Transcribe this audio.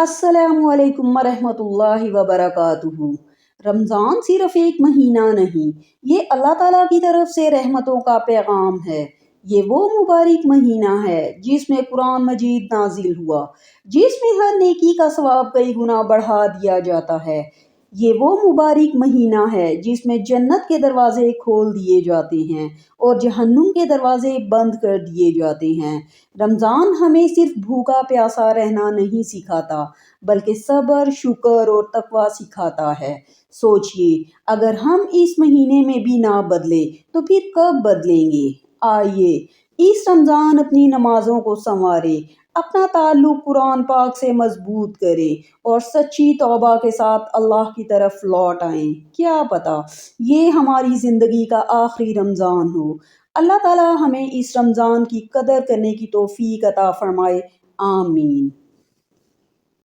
अस्सलामु अलैकुम वरहमतुल्लाहि वबरकातुहू। रमज़ान सिर्फ एक महीना नहीं, ये अल्लाह ताला की तरफ से रहमतों का पैगाम है। ये वो मुबारक महीना है जिसमें कुरान मजीद नाजिल हुआ, जिसमें हर नेकी का सवाब कई गुना बढ़ा दिया जाता है। ये वो मुबारक महीना है जिसमें जन्नत के दरवाजे खोल दिए जाते हैं और जहन्नुम के दरवाजे बंद कर दिए जाते हैं। रमज़ान हमें सिर्फ भूखा प्यासा रहना नहीं सिखाता, बल्कि सब्र, शुक्र और तकवा सिखाता है। सोचिए, अगर हम इस महीने में भी ना बदले तो फिर कब बदलेंगे? आइए इस रमज़ान अपनी नमाजों को संवारे, अपना ताल्लुक कुरान पाक से मजबूत करें और सच्ची तौबा के साथ अल्लाह की तरफ लौट आएं। क्या पता ये हमारी ज़िंदगी का आखिरी रमज़ान हो। अल्लाह ताला हमें इस रमज़ान की कदर करने की तौफीक अता फरमाए। आमीन।